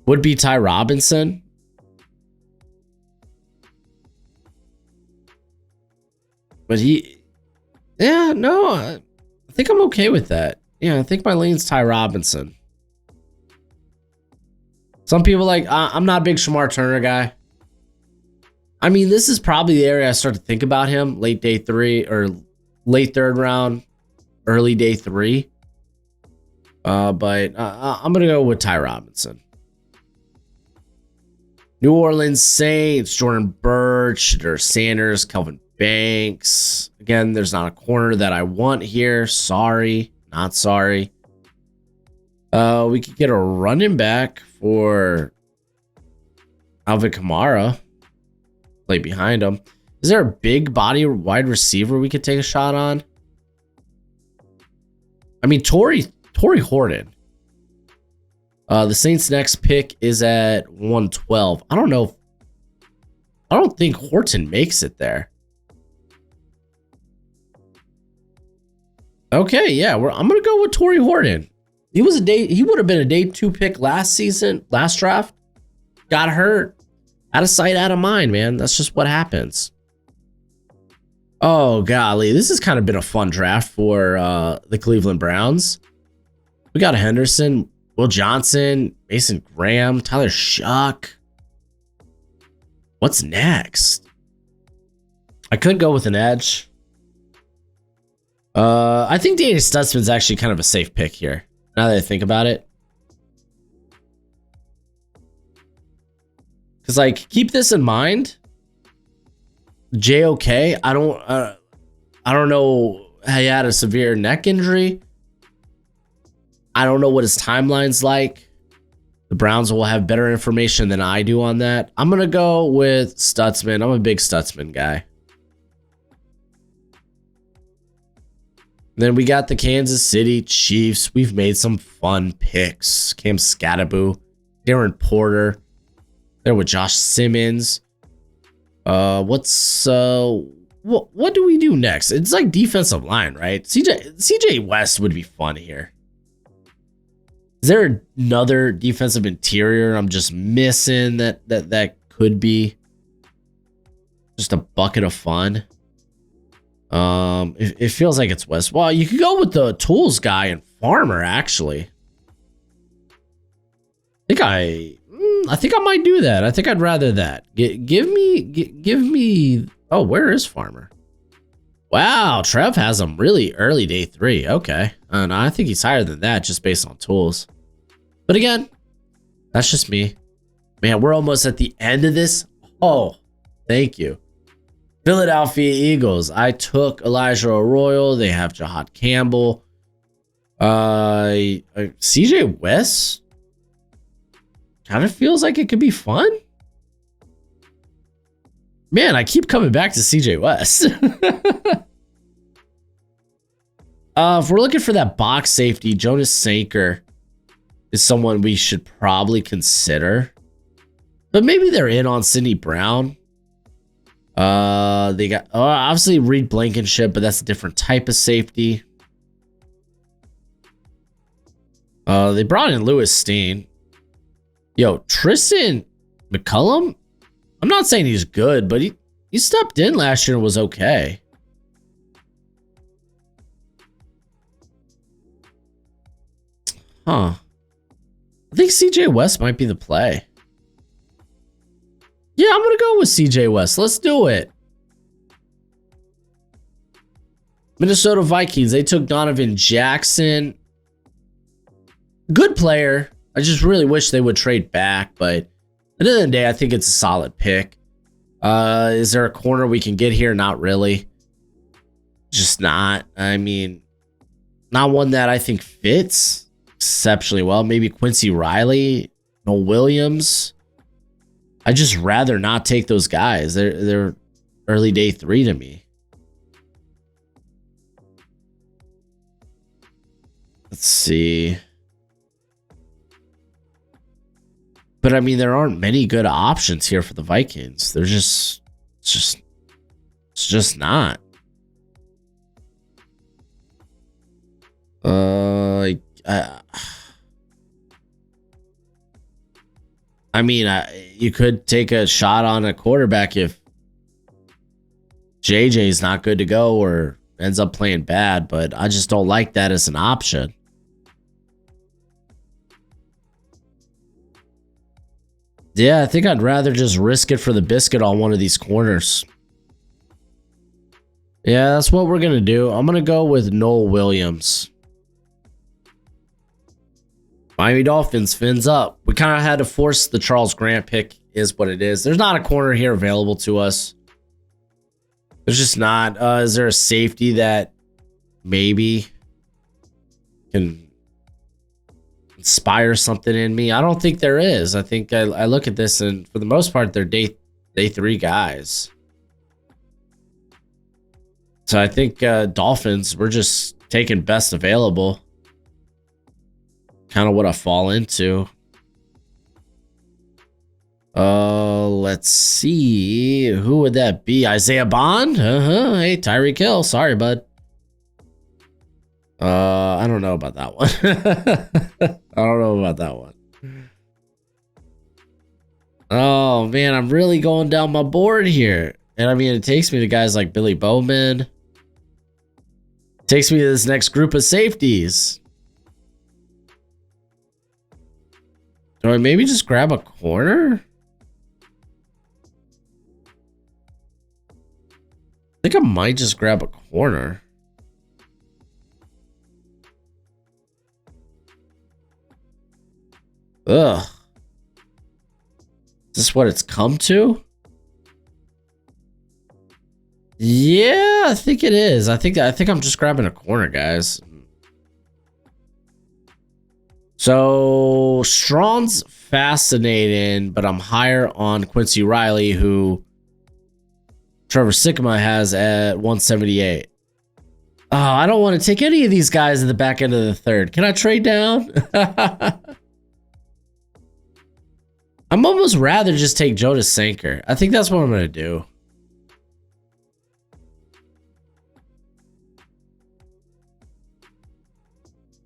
would be Ty Robinson. But I think I'm okay with that. Yeah, I think my lean's Ty Robinson. Some people like, I'm not a big Shamar Turner guy. I mean, this is probably the area I start to think about him. Late day 3 or late 3rd round, early day 3. But I'm going to go with Ty Robinson. New Orleans Saints, Jordan Birch, there's Sanders, Kelvin Banks. Again, there's not a corner that I want here. Sorry, not sorry. We could get a running back for Alvin Kamara. Play behind him. Is there a big body wide receiver we could take a shot on? I mean, Torrey Horton. The Saints' next pick is at 112. I don't know. I don't think Horton makes it there. Okay, yeah, I'm gonna go with Torrey Horton. He would have been a day 2 pick last draft. Got hurt. Out of sight, out of mind, man. That's just what happens. Oh, golly. This has kind of been a fun draft for the Cleveland Browns. We got Henderson, Will Johnson, Mason Graham, Tyler Shuck. What's next? I could go with an edge. I think Danny Stutzman's actually kind of a safe pick here, now that I think about it. Because, like, keep this in mind. JOK, I don't know. He had a severe neck injury. I don't know what his timeline's like. The Browns will have better information than I do on that. I'm going to go with Stutzman. I'm a big Stutzman guy. Then we got the Kansas City Chiefs. We've made some fun picks. Cam Scattaboo, Darren Porter. There with Josh Simmons. What do we do next? It's like defensive line, right? CJ West would be fun here. Is there another defensive interior I'm just missing that could be just a bucket of fun? It feels like it's West. Well, you could go with the tools guy and Farmer, actually. I think I might do that. I think I'd rather that. Give me. Oh, where is Farmer? Wow, Trev has him really early day 3. Okay, and I think he's higher than that just based on tools. But again, that's just me. Man, we're almost at the end of this. Oh, thank you. Philadelphia Eagles. I took Elijah Arroyo. They have Jahad Campbell. CJ West. Kind of feels like it could be fun. Man, I keep coming back to CJ West. If we're looking for that box safety, Jonas Sanker is someone we should probably consider. But maybe they're in on Sidney Brown. They got obviously Reed Blankenship, but that's a different type of safety. They brought in Lewis Steen. Yo, Tristan McCullum, I'm not saying he's good, but he stepped in last year and was okay. Huh. I think CJ West might be the play. Yeah, I'm going to go with CJ West. Let's do it. Minnesota Vikings, they took Donovan Jackson. Good player. I just really wish they would trade back, but at the end of the day, I think it's a solid pick. Is there a corner we can get here? Not really. Just not. I mean, not one that I think fits exceptionally well. Maybe Quincy Riley, Noel Williams. I'd just rather not take those guys. They're early day 3 to me. Let's see. But I mean, there aren't many good options here for the Vikings. They're it's just not. I mean, you could take a shot on a quarterback if JJ's not good to go or ends up playing bad, but I just don't like that as an option. Yeah, I think I'd rather just risk it for the biscuit on one of these corners. Yeah, that's what we're going to do. I'm going to go with Noel Williams. Miami Dolphins, fins up. We kind of had to force the Charles Grant pick, is what it is. There's not a corner here available to us. There's just not. Is there a safety that maybe can inspire something in me? I don't think there is. I think I look at this, and for the most part, they're day 3 guys. So I think Dolphins, we're just taking best available. Kind of what I fall into. Let's see. Who would that be? Isaiah Bond? Hey, Tyreek Hill. Sorry, bud. I don't know about that one. I don't know about that one. Oh, man, I'm really going down my board here. And I mean, it takes me to guys like Billy Bowman. It takes me to this next group of safeties. Do I maybe just grab a corner? I think I might just grab a corner. Ugh. Is this what it's come to? Yeah, I think it is. I think I'm just grabbing a corner, guys. So Strawn's fascinating, but I'm higher on Quincy Riley, who Trevor Sikkema has at 178. Oh, I don't want to take any of these guys in the back end of the third. Can I trade down? I'm almost rather just take Jonas Sanker. I think that's what I'm going to do.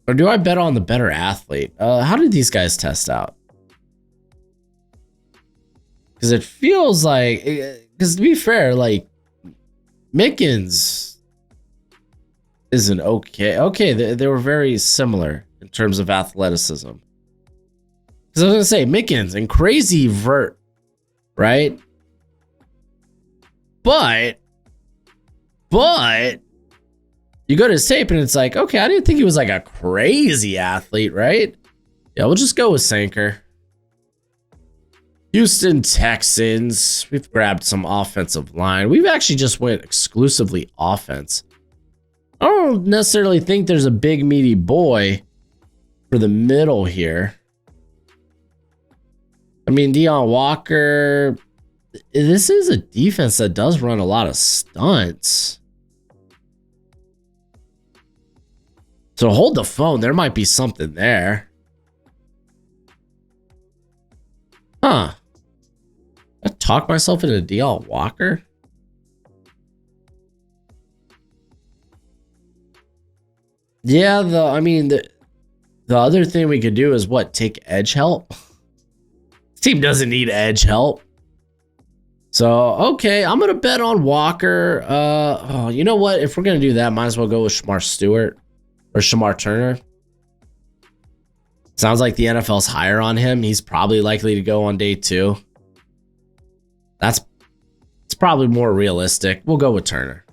Or do I bet on the better athlete? How did these guys test out? Because it feels like... Because to be fair, like... Mickens isn't okay. Okay, they were very similar in terms of athleticism. Because I was going to say, Mickens and crazy vert, right? But... You go to his tape and it's like, okay, I didn't think he was like a crazy athlete, right? Yeah, we'll just go with Sanker. Houston Texans. We've grabbed some offensive line. We've actually just went exclusively offense. I don't necessarily think there's a big meaty boy for the middle here. I mean, Deion Walker. This is a defense that does run a lot of stunts. So hold the phone. There might be something there. Huh. I talked myself into Deion Walker? Yeah, the other thing we could do is what? Take edge help? This team doesn't need edge help. So, okay, I'm going to bet on Walker. Oh, you know what? If we're going to do that, might as well go with Shamar Stewart. Or Shamar Turner. Sounds like the NFL's higher on him. He's probably likely to go on day 2. It's probably more realistic. We'll go with Turner.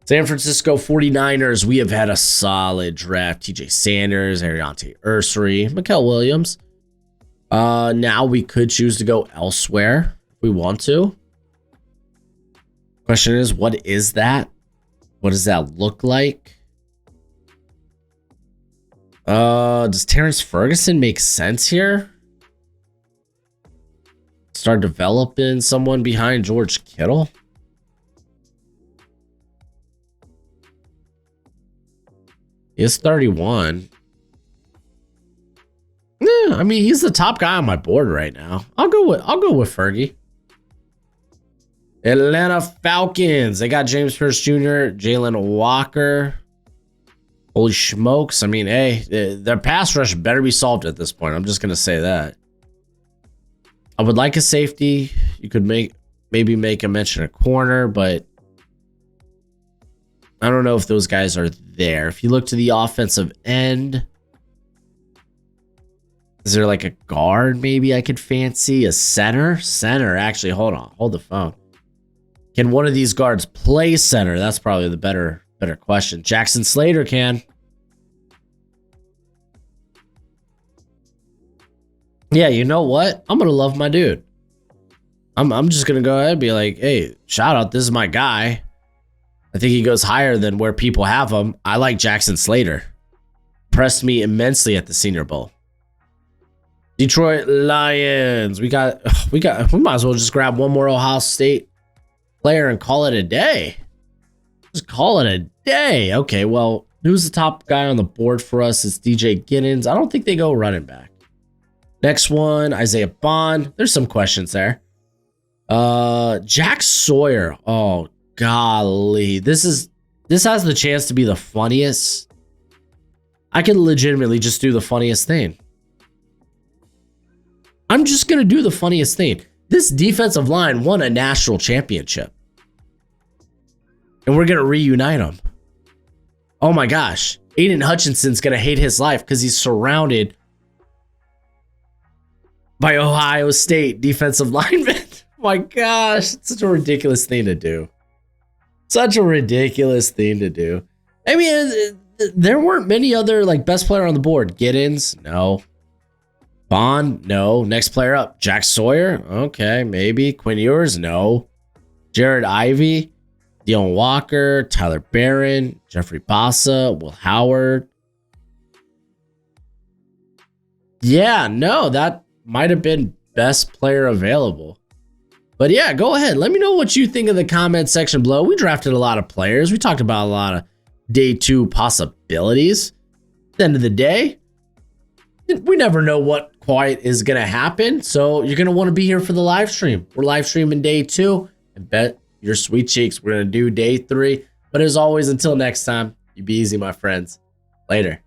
San Francisco 49ers. We have had a solid draft. TJ Sanders, Ariante Ursery, Mikael Williams. Now we could choose to go elsewhere if we want to. Question is, what is that? What does that look like? Does Terrence Ferguson make sense here? Start developing someone behind George Kittle? He is 31. Yeah, I mean, he's the top guy on my board right now. I'll go with Fergie. Atlanta Falcons. They got James Pierce Jr., Jalen Walker. Holy smokes. I mean, hey, their pass rush better be solved at this point. I'm just going to say that. I would like a safety. You could maybe make a mention of corner, but I don't know if those guys are there. If you look to the offensive end, is there like a guard maybe I could fancy? A center? Center, actually, hold on. Hold the phone. Can one of these guards play center? That's probably the better question. Jackson Slater can. Yeah, you know what? I'm gonna love my dude. I'm just gonna go ahead and be like, hey, shout out, this is my guy. I think he goes higher than where people have him. I like Jackson Slater. Impressed me immensely at the Senior Bowl. Detroit Lions. We might as well just grab one more Ohio State player and call it a day. Just call it a day. Okay, well, who's the top guy on the board for us? It's DJ Giddens. I don't think they go running back. Next one, Isaiah Bond. There's some questions there. Jack Sawyer. Oh, golly. This has the chance to be the funniest. I can legitimately just do the funniest thing. I'm just going to do the funniest thing. This defensive line won a national championship. And we're going to reunite them. Oh my gosh. Aiden Hutchinson's going to hate his life because he's surrounded by Ohio State defensive linemen. My gosh. It's such a ridiculous thing to do. Such a ridiculous thing to do. I mean, there weren't many other like best player on the board. Giddens? No. Bond? No. Next player up. Jack Sawyer? Okay, maybe. Quinn Ewers? No. Jared Ivey? Dion Walker? Tyler Barron? Jeffrey Bassa? Will Howard? Yeah, no, that might have been best player available. But yeah, go ahead. Let me know what you think in the comment section below. We drafted a lot of players. We talked about a lot of day 2 possibilities. At the end of the day, we never know what quite is going to happen. So you're going to want to be here for the live stream. We're live streaming day 2. And bet your sweet cheeks we're going to do day 3. But as always, until next time, you be easy, my friends. Later.